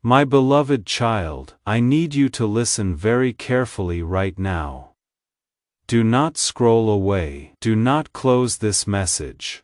My beloved child, I need you to listen very carefully right now. Do not scroll away. Do not close this message.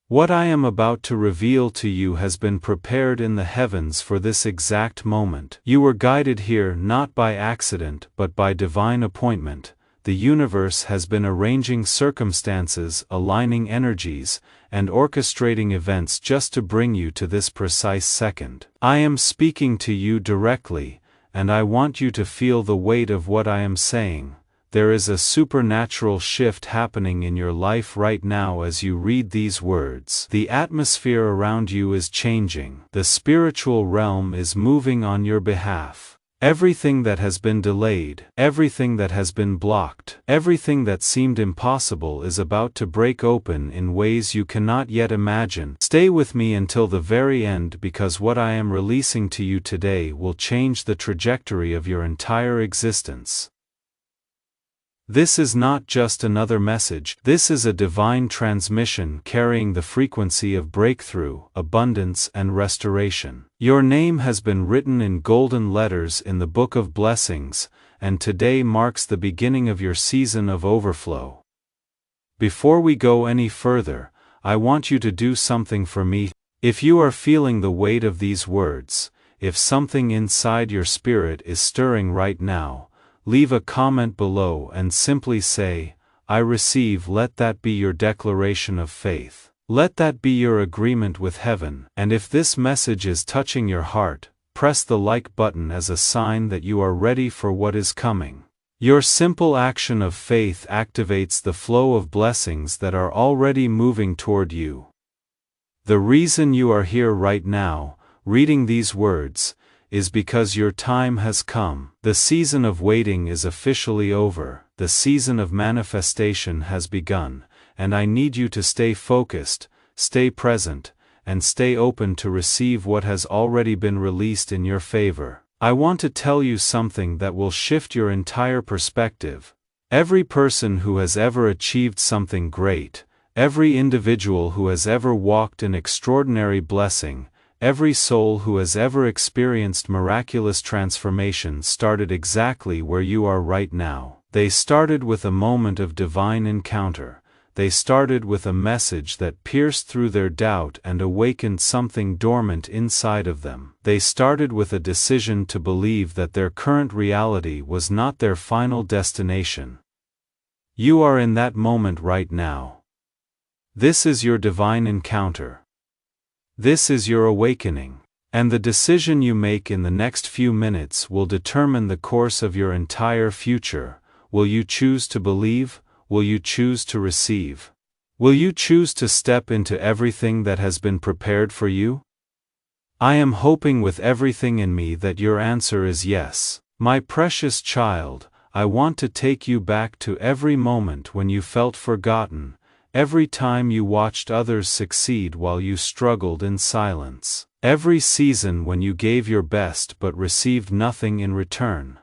What I am about to reveal to you has been prepared in the heavens for this exact moment. You were guided here not by accident but by divine appointment. The universe has been arranging circumstances, aligning energies, and orchestrating events just to bring you to this precise second. I am speaking to you directly, and I want you to feel the weight of what I am saying. There is a supernatural shift happening in your life right now as you read these words. The atmosphere around you is changing. The spiritual realm is moving on your behalf. Everything that has been delayed, everything that has been blocked, everything that seemed impossible is about to break open in ways you cannot yet imagine. Stay with me until the very end, because what I am releasing to you today will change the trajectory of your entire existence. This is not just another message, this is a divine transmission carrying the frequency of breakthrough, abundance, and restoration. Your name has been written in golden letters in the Book of Blessings, and today marks the beginning of your season of overflow. Before we go any further, I want you to do something for me. If you are feeling the weight of these words, if something inside your spirit is stirring right now, leave a comment below and simply say, I receive. Let that be your declaration of faith. Let that be your agreement with heaven. And if this message is touching your heart, press the like button as a sign that you are ready for what is coming. Your simple action of faith activates the flow of blessings that are already moving toward you. The reason you are here right now, reading these words, is because your time has come. The season of waiting is officially over. The season of manifestation has begun, and I need you to stay focused, stay present, and stay open to receive what has already been released in your favor. I want to tell you something that will shift your entire perspective. Every person who has ever achieved something great, every individual who has ever walked in extraordinary blessing, every soul who has ever experienced miraculous transformation started exactly where you are right now. They started with a moment of divine encounter. They started with a message that pierced through their doubt and awakened something dormant inside of them. They started with a decision to believe that their current reality was not their final destination. You are in that moment right now. This is your divine encounter. This is your awakening, and the decision you make in the next few minutes will determine the course of your entire future. Will you choose to believe? Will you choose to receive? Will you choose to step into everything that has been prepared for you? I am hoping with everything in me that your answer is yes. My precious child, I want to take you back to every moment when you felt forgotten, every time you watched others succeed while you struggled in silence, every season when you gave your best but received nothing in return.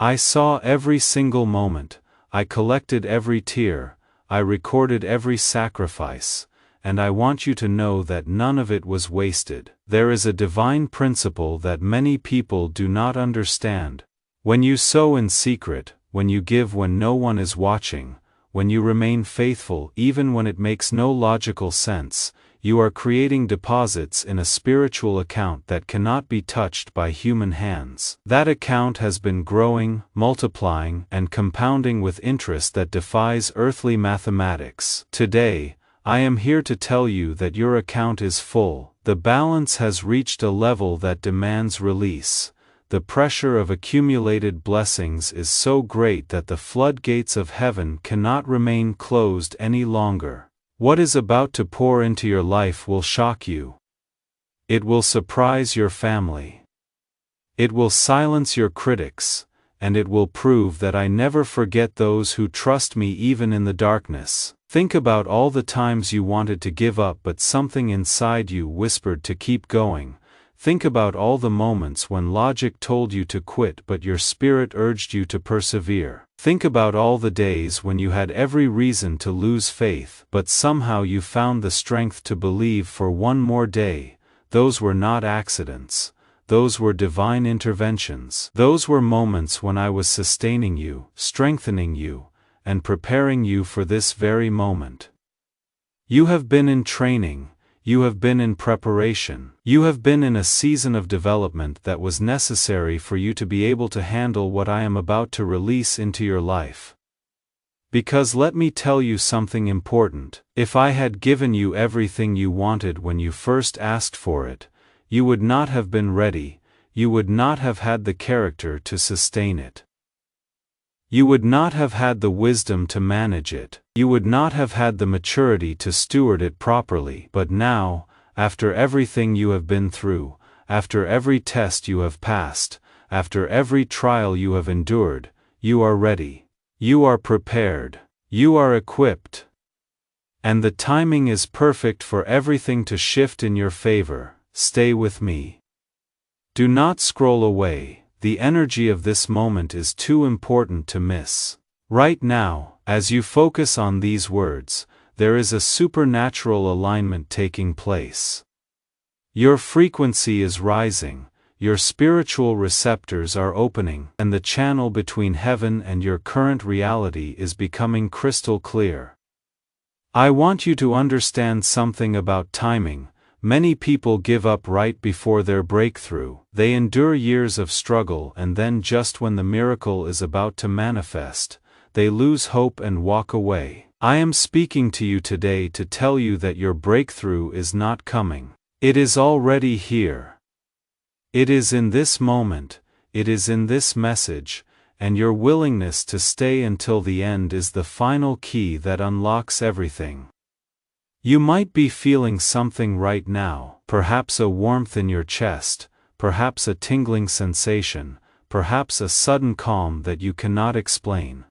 I saw every single moment, I collected every tear, I recorded every sacrifice, and I want you to know that none of it was wasted. There is a divine principle that many people do not understand. When you sow in secret, when you give when no one is watching, when you remain faithful even when it makes no logical sense, you are creating deposits in a spiritual account that cannot be touched by human hands. That account has been growing, multiplying, and compounding with interest that defies earthly mathematics. Today, I am here to tell you that your account is full. The balance has reached a level that demands release. The pressure of accumulated blessings is so great that the floodgates of heaven cannot remain closed any longer. What is about to pour into your life will shock you. It will surprise your family. It will silence your critics, and it will prove that I never forget those who trust me even in the darkness. Think about all the times you wanted to give up but something inside you whispered to keep going. Think about all the moments when logic told you to quit but your spirit urged you to persevere. Think about all the days when you had every reason to lose faith but somehow you found the strength to believe for one more day. Those were not accidents. those were divine interventions. Those were moments when I was sustaining you, strengthening you, and preparing you for this very moment. You have been in training, you have been in preparation, you have been in a season of development that was necessary for you to be able to handle what I am about to release into your life. Because let me tell you something important, if I had given you everything you wanted when you first asked for it, you would not have been ready, you would not have had the character to sustain it. You would not have had the wisdom to manage it, you would not have had the maturity to steward it properly. But now, after everything you have been through, after every test you have passed, after every trial you have endured, you are ready. You are prepared. You are equipped. And the timing is perfect for everything to shift in your favor. Stay with me. Do not scroll away. The energy of this moment is too important to miss. Right now, as you focus on these words, there is a supernatural alignment taking place. Your frequency is rising. Your spiritual receptors are opening, and the channel between heaven and your current reality is becoming crystal clear. I want you to understand something about timing. Many people give up right before their breakthrough. They endure years of struggle, and then just when the miracle is about to manifest, they lose hope and walk away. I am speaking to you today to tell you that your breakthrough is not coming. It is already here. It is in this moment, it is in this message, and your willingness to stay until the end is the final key that unlocks everything. You might be feeling something right now, perhaps a warmth in your chest, perhaps a tingling sensation, perhaps a sudden calm that you cannot explain.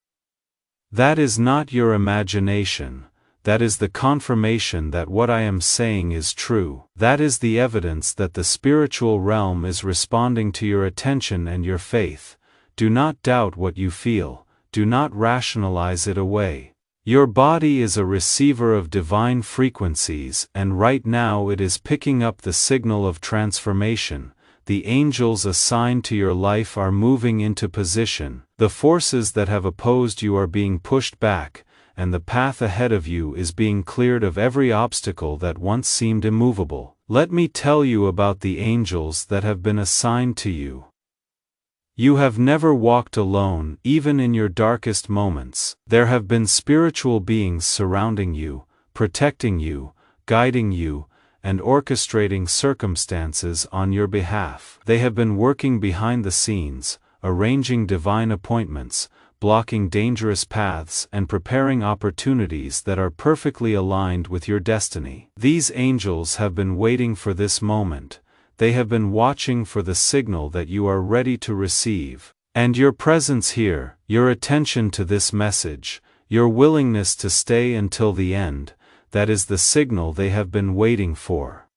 That is not your imagination. That is the confirmation that what I am saying is true. That is the evidence that the spiritual realm is responding to your attention and your faith. Do not doubt what you feel. Do not rationalize it away. Your body is a receiver of divine frequencies, and right now it is picking up the signal of transformation. The angels assigned to your life are moving into position. The forces that have opposed you are being pushed back, and the path ahead of you is being cleared of every obstacle that once seemed immovable. Let me tell you about the angels that have been assigned to you. You have never walked alone, even in your darkest moments. There have been spiritual beings surrounding you, protecting you, guiding you, and orchestrating circumstances on your behalf. They have been working behind the scenes, arranging divine appointments, blocking dangerous paths, and preparing opportunities that are perfectly aligned with your destiny. These angels have been waiting for this moment. They have been watching for the signal that you are ready to receive. And your presence here, your attention to this message, your willingness to stay until the end, that is the signal they have been waiting for.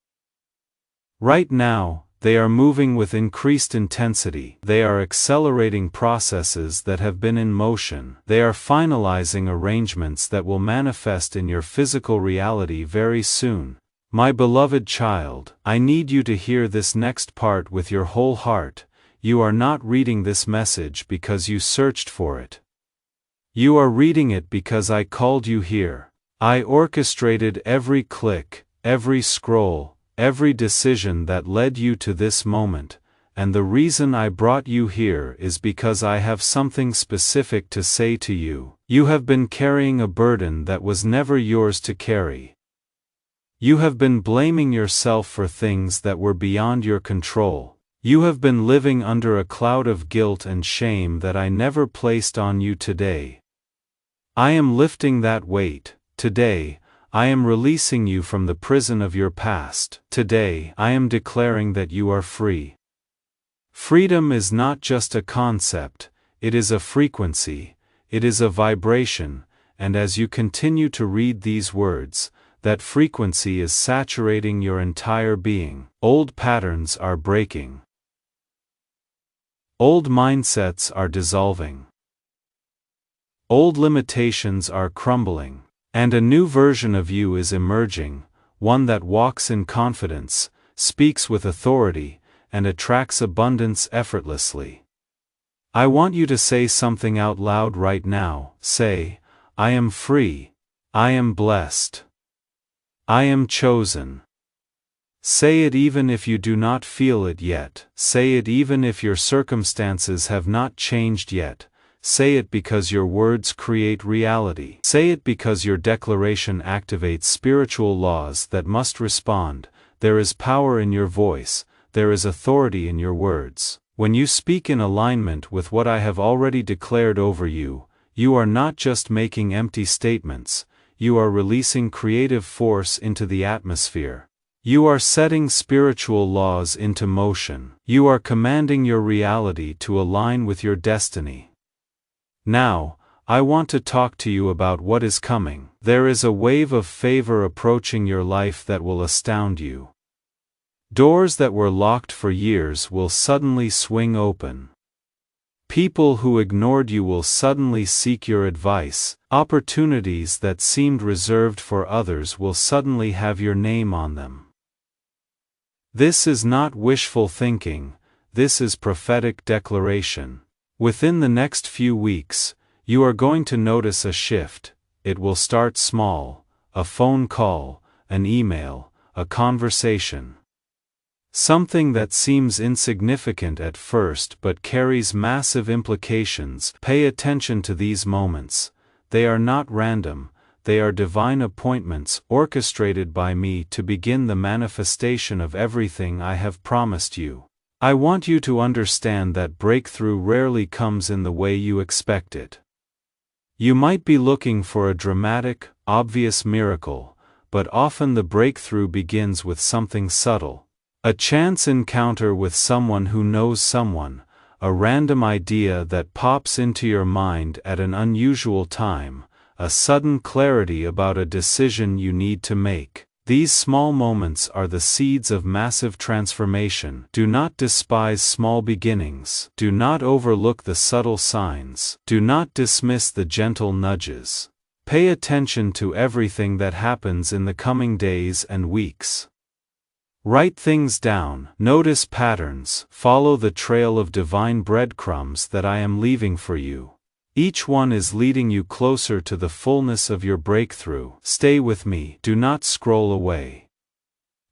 Right now, they are moving with increased intensity. They are accelerating processes that have been in motion. They are finalizing arrangements that will manifest in your physical reality very soon. My beloved child, I need you to hear this next part with your whole heart. You are not reading this message because you searched for it. You are reading it because I called you here. I orchestrated every click, every scroll, every decision that led you to this moment, and the reason I brought you here is because I have something specific to say to you. You have been carrying a burden that was never yours to carry. You have been blaming yourself for things that were beyond your control. You have been living under a cloud of guilt and shame that I never placed on you today. I am lifting that weight. Today, I am releasing you from the prison of your past. Today, I am declaring that you are free. Freedom is not just a concept, it is a frequency, it is a vibration, and as you continue to read these words, that frequency is saturating your entire being. Old patterns are breaking. Old mindsets are dissolving. Old limitations are crumbling. And a new version of you is emerging, one that walks in confidence, speaks with authority, and attracts abundance effortlessly. I want you to say something out loud right now. Say, I am free. I am blessed. I am chosen. Say it even if you do not feel it yet. Say it even if your circumstances have not changed yet. Say it because your words create reality. Say it because your declaration activates spiritual laws that must respond. There is power in your voice. There is authority in your words. When you speak in alignment with what I have already declared over you, you are not just making empty statements, you are releasing creative force into the atmosphere. You are setting spiritual laws into motion. You are commanding your reality to align with your destiny. Now, I want to talk to you about what is coming. There is a wave of favor approaching your life that will astound you. Doors that were locked for years will suddenly swing open. People who ignored you will suddenly seek your advice. Opportunities that seemed reserved for others will suddenly have your name on them. This is not wishful thinking, this is prophetic declaration. Within the next few weeks, you are going to notice a shift. It will start small, a phone call, an email, a conversation. Something that seems insignificant at first but carries massive implications. Pay attention to these moments. They are not random, they are divine appointments orchestrated by me to begin the manifestation of everything I have promised you. I want you to understand that breakthrough rarely comes in the way you expect it. You might be looking for a dramatic, obvious miracle, but often the breakthrough begins with something subtle. A chance encounter with someone who knows someone, a random idea that pops into your mind at an unusual time, a sudden clarity about a decision you need to make. These small moments are the seeds of massive transformation. Do not despise small beginnings. Do not overlook the subtle signs. Do not dismiss the gentle nudges. Pay attention to everything that happens in the coming days and weeks. Write things down. Notice patterns. Follow the trail of divine breadcrumbs that I am leaving for you. Each one is leading you closer to the fullness of your breakthrough. Stay with me. Do not scroll away.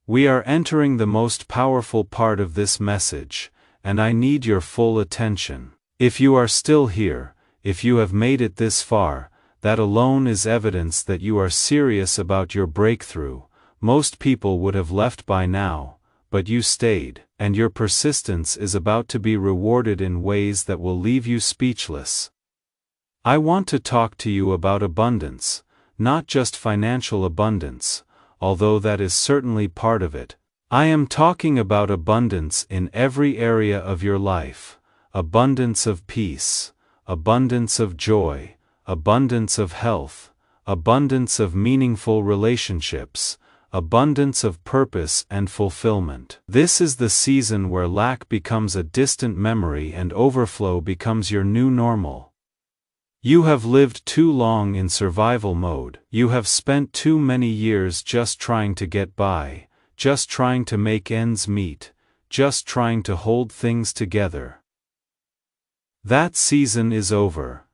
We are entering the most powerful part of this message, and I need your full attention. If you are still here, if you have made it this far, that alone is evidence that you are serious about your breakthrough. Most people would have left by now, but you stayed, and your persistence is about to be rewarded in ways that will leave you speechless. I want to talk to you about abundance, not just financial abundance, although that is certainly part of it. I am talking about abundance in every area of your life, abundance of peace, abundance of joy, abundance of health, abundance of meaningful relationships, abundance of purpose and fulfillment. This is the season where lack becomes a distant memory and overflow becomes your new normal. You have lived too long in survival mode. You have spent too many years just trying to get by, just trying to make ends meet, just trying to hold things together. That season is over.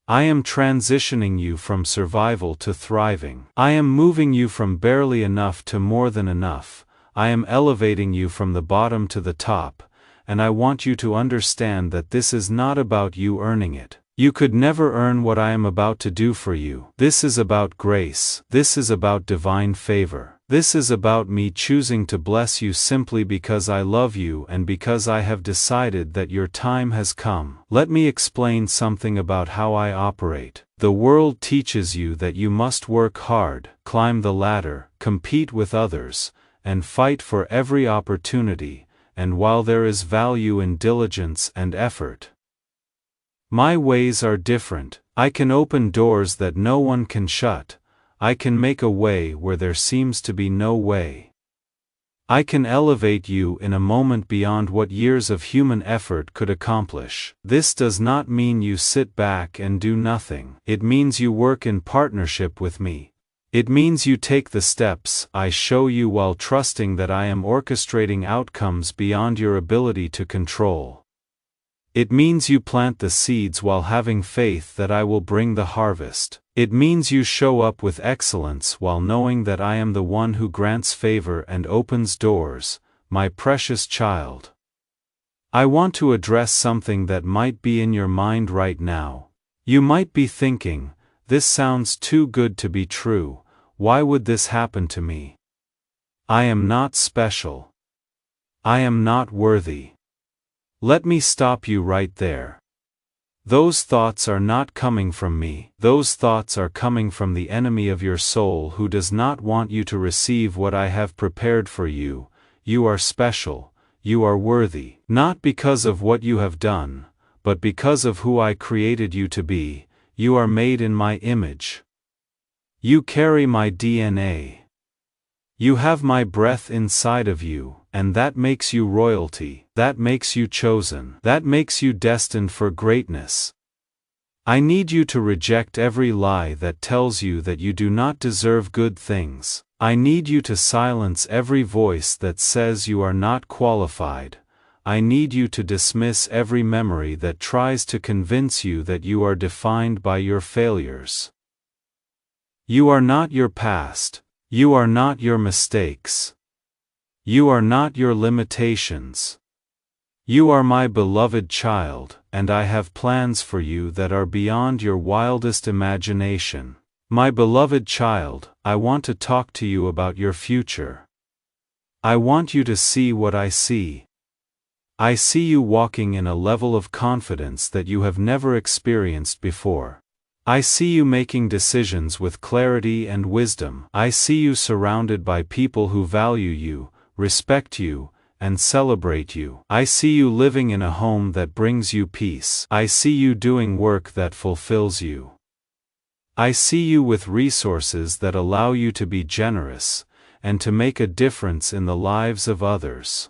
I am transitioning you from survival to thriving. I am moving you from barely enough to more than enough. I am elevating you from the bottom to the top, and I want you to understand that this is not about you earning it. You could never earn what I am about to do for you. This is about grace. This is about divine favor. This is about me choosing to bless you simply because I love you and because I have decided that your time has come. Let me explain something about how I operate. The world teaches you that you must work hard, climb the ladder, compete with others, and fight for every opportunity, and while there is value in diligence and effort, my ways are different. I can open doors that no one can shut. I can make a way where there seems to be no way. I can elevate you in a moment beyond what years of human effort could accomplish. This does not mean you sit back and do nothing. It means you work in partnership with me. It means you take the steps I show you while trusting that I am orchestrating outcomes beyond your ability to control. It means you plant the seeds while having faith that I will bring the harvest. It means you show up with excellence while knowing that I am the one who grants favor and opens doors, my precious child. I want to address something that might be in your mind right now. You might be thinking, this sounds too good to be true, why would this happen to me? I am not special. I am not worthy. Let me stop you right there. Those thoughts are not coming from me. Those thoughts are coming from the enemy of your soul who does not want you to receive what I have prepared for you. You are special, you are worthy, not because of what you have done, but because of who I created you to be. You are made in my image. You carry my DNA. You have my breath inside of you, and that makes you royalty, that makes you chosen, that makes you destined for greatness. I need you to reject every lie that tells you that you do not deserve good things. I need you to silence every voice that says you are not qualified. I need you to dismiss every memory that tries to convince you that you are defined by your failures. You are not your past. You are not your mistakes. You are not your limitations. You are my beloved child, and I have plans for you that are beyond your wildest imagination. My beloved child, I want to talk to you about your future. I want you to see what I see. I see you walking in a level of confidence that you have never experienced before. I see you making decisions with clarity and wisdom. I see you surrounded by people who value you, respect you, and celebrate you. I see you living in a home that brings you peace. I see you doing work that fulfills you. I see you with resources that allow you to be generous, and to make a difference in the lives of others.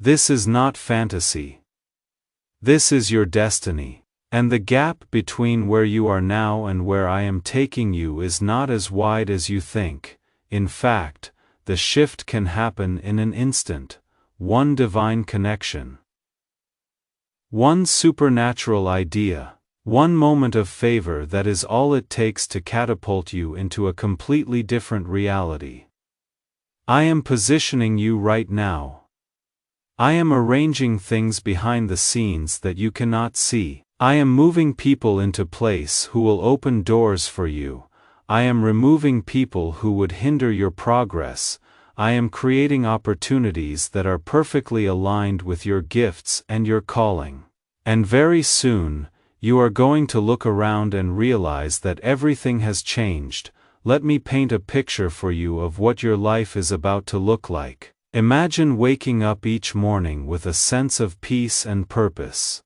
This is not fantasy. This is your destiny. And the gap between where you are now and where I am taking you is not as wide as you think. In fact, the shift can happen in an instant, one divine connection. One supernatural idea, one moment of favor that is all it takes to catapult you into a completely different reality. I am positioning you right now. I am arranging things behind the scenes that you cannot see. I am moving people into place who will open doors for you. I am removing people who would hinder your progress. I am creating opportunities that are perfectly aligned with your gifts and your calling. And very soon, you are going to look around and realize that everything has changed. Let me paint a picture for you of what your life is about to look like. Imagine waking up each morning with a sense of peace and purpose.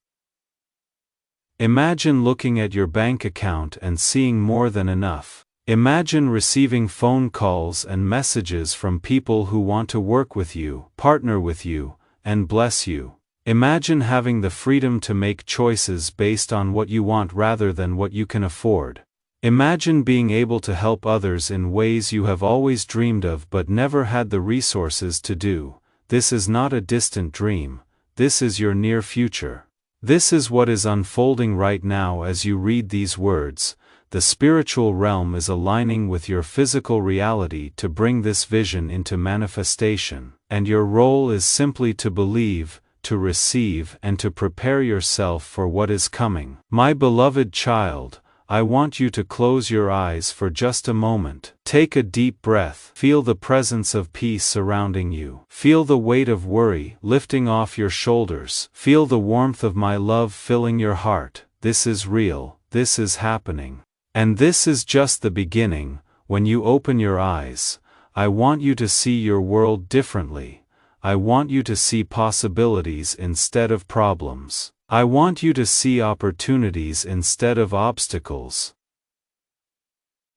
Imagine looking at your bank account and seeing more than enough. Imagine receiving phone calls and messages from people who want to work with you, partner with you, and bless you. Imagine having the freedom to make choices based on what you want rather than what you can afford. Imagine being able to help others in ways you have always dreamed of but never had the resources to do. This is not a distant dream. This is your near future. This is what is unfolding right now as you read these words. The spiritual realm is aligning with your physical reality to bring this vision into manifestation, and your role is simply to believe, to receive, and to prepare yourself for what is coming. My beloved child, I want you to close your eyes for just a moment. Take a deep breath. Feel the presence of peace surrounding you. Feel the weight of worry lifting off your shoulders. Feel the warmth of my love filling your heart. This is real. This is happening. And this is just the beginning. When you open your eyes, I want you to see your world differently. I want you to see possibilities instead of problems. I want you to see opportunities instead of obstacles.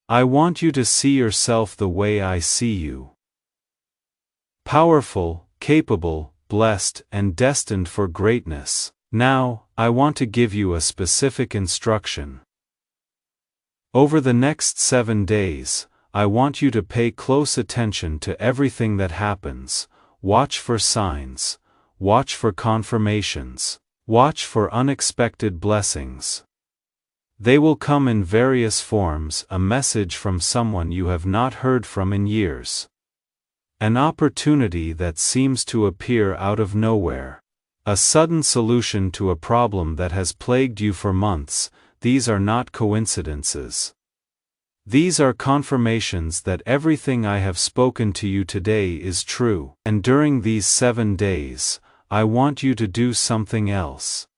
I want you to see yourself the way I see you. Powerful, capable, blessed, and destined for greatness. Now, I want to give you a specific instruction. Over the next 7 days, I want you to pay close attention to everything that happens. Watch for signs. Watch for confirmations. Watch for unexpected blessings. They will come in various forms: a message from someone you have not heard from in years, an opportunity that seems to appear out of nowhere, a sudden solution to a problem that has plagued you for months. These are not coincidences. These are confirmations that everything I have spoken to you today is true. And during these 7 days, I want you to do something else.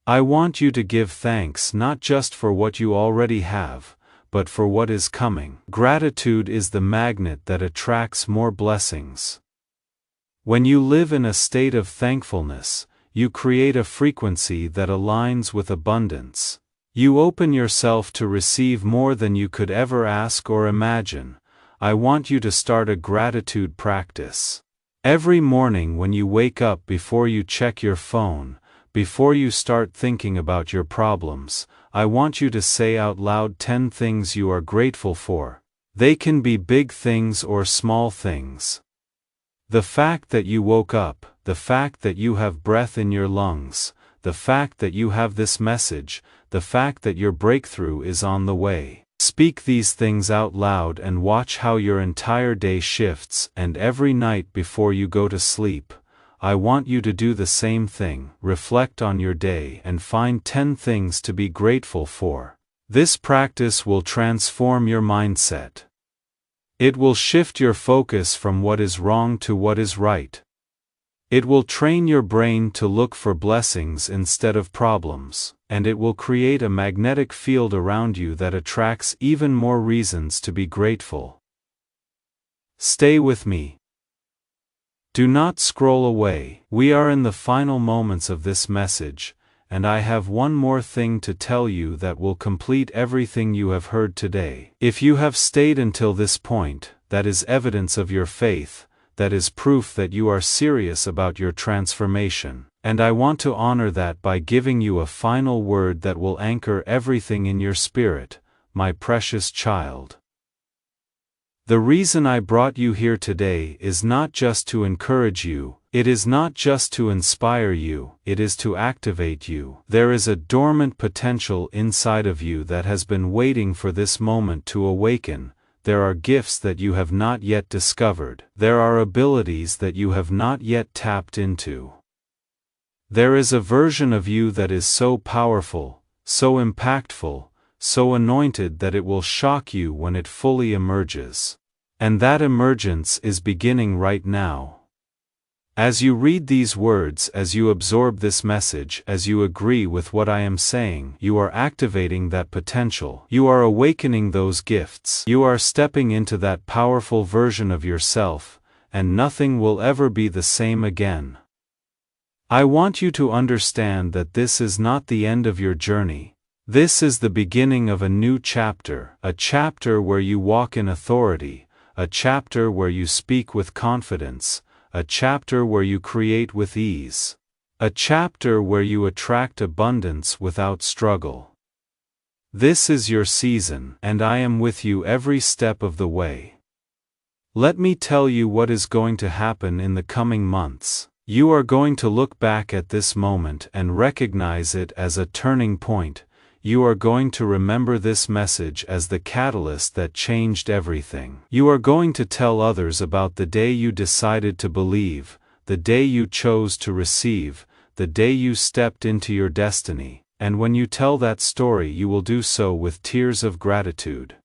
I want you to give thanks not just for what you already have, but for what is coming. Gratitude is the magnet that attracts more blessings. When you live in a state of thankfulness, you create a frequency that aligns with abundance. You open yourself to receive more than you could ever ask or imagine. I want you to start a gratitude practice. Every morning when you wake up, before you check your phone, before you start thinking about your problems, I want you to say out loud 10 things you are grateful for. They can be big things or small things. The fact that you woke up, the fact that you have breath in your lungs, the fact that you have this message, the fact that your breakthrough is on the way. Speak these things out loud and watch how your entire day shifts. And every night before you go to sleep, I want you to do the same thing. Reflect on your day and find 10 things to be grateful for. This practice will transform your mindset. It will shift your focus from what is wrong to what is right. It will train your brain to look for blessings instead of problems, and it will create a magnetic field around you that attracts even more reasons to be grateful. Stay with me. Do not scroll away. We are in the final moments of this message, and I have one more thing to tell you that will complete everything you have heard today. If you have stayed until this point, that is evidence of your faith. That is proof that you are serious about your transformation, and I want to honor that by giving you a final word that will anchor everything in your spirit, my precious child. The reason I brought you here today is not just to encourage you, it is not just to inspire you, it is to activate you. There is a dormant potential inside of you that has been waiting for this moment to awaken. There are gifts that you have not yet discovered. There are abilities that you have not yet tapped into. There is a version of you that is so powerful, so impactful, so anointed that it will shock you when it fully emerges. And that emergence is beginning right now. As you read these words, as you absorb this message, as you agree with what I am saying, you are activating that potential. You are awakening those gifts. You are stepping into that powerful version of yourself, and nothing will ever be the same again. I want you to understand that this is not the end of your journey. This is the beginning of a new chapter, a chapter where you walk in authority, a chapter where you speak with confidence, a chapter where you create with ease, a chapter where you attract abundance without struggle. This is your season, and I am with you every step of the way. Let me tell you what is going to happen in the coming months. You are going to look back at this moment and recognize it as a turning point. You are going to remember this message as the catalyst that changed everything. You are going to tell others about the day you decided to believe, the day you chose to receive, the day you stepped into your destiny, and when you tell that story, you will do so with tears of gratitude.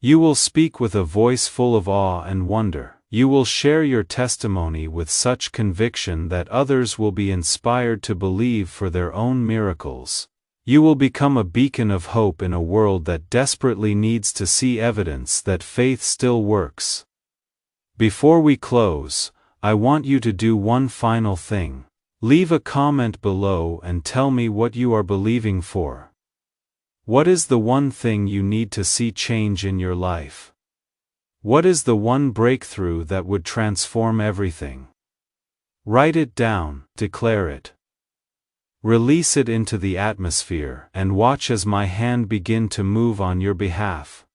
You will speak with a voice full of awe and wonder. You will share your testimony with such conviction that others will be inspired to believe for their own miracles. You will become a beacon of hope in a world that desperately needs to see evidence that faith still works. Before we close, I want you to do one final thing. Leave a comment below and tell me what you are believing for. What is the one thing you need to see change in your life? What is the one breakthrough that would transform everything? Write it down, declare it. Release it into the atmosphere and watch as my hand begin to move on your behalf.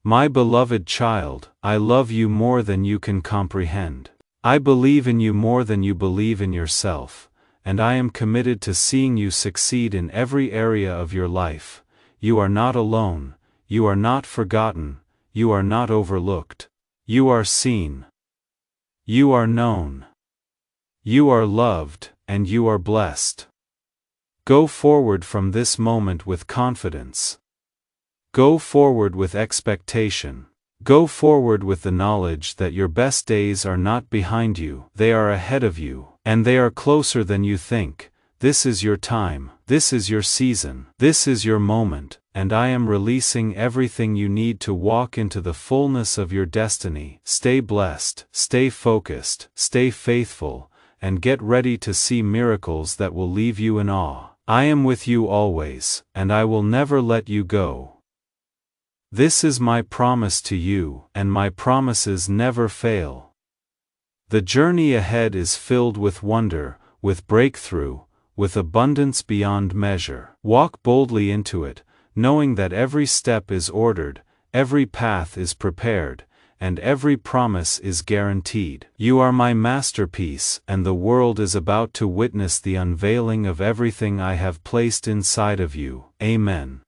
My beloved child, I love you more than you can comprehend. I believe in you more than you believe in yourself, and I am committed to seeing you succeed in every area of your life. You are not alone, you are not forgotten, you are not overlooked. You are seen. You are known. You are loved, and you are blessed. Go forward from this moment with confidence. Go forward with expectation. Go forward with the knowledge that your best days are not behind you, they are ahead of you, and they are closer than you think. This is your time, this is your season, this is your moment, and I am releasing everything you need to walk into the fullness of your destiny. Stay blessed, stay focused, stay faithful, and get ready to see miracles that will leave you in awe. I am with you always, and I will never let you go. This is my promise to you, and my promises never fail. The journey ahead is filled with wonder, with breakthrough, with abundance beyond measure. Walk boldly into it, knowing that every step is ordered, every path is prepared, and every promise is guaranteed. You are my masterpiece, and the world is about to witness the unveiling of everything I have placed inside of you. Amen.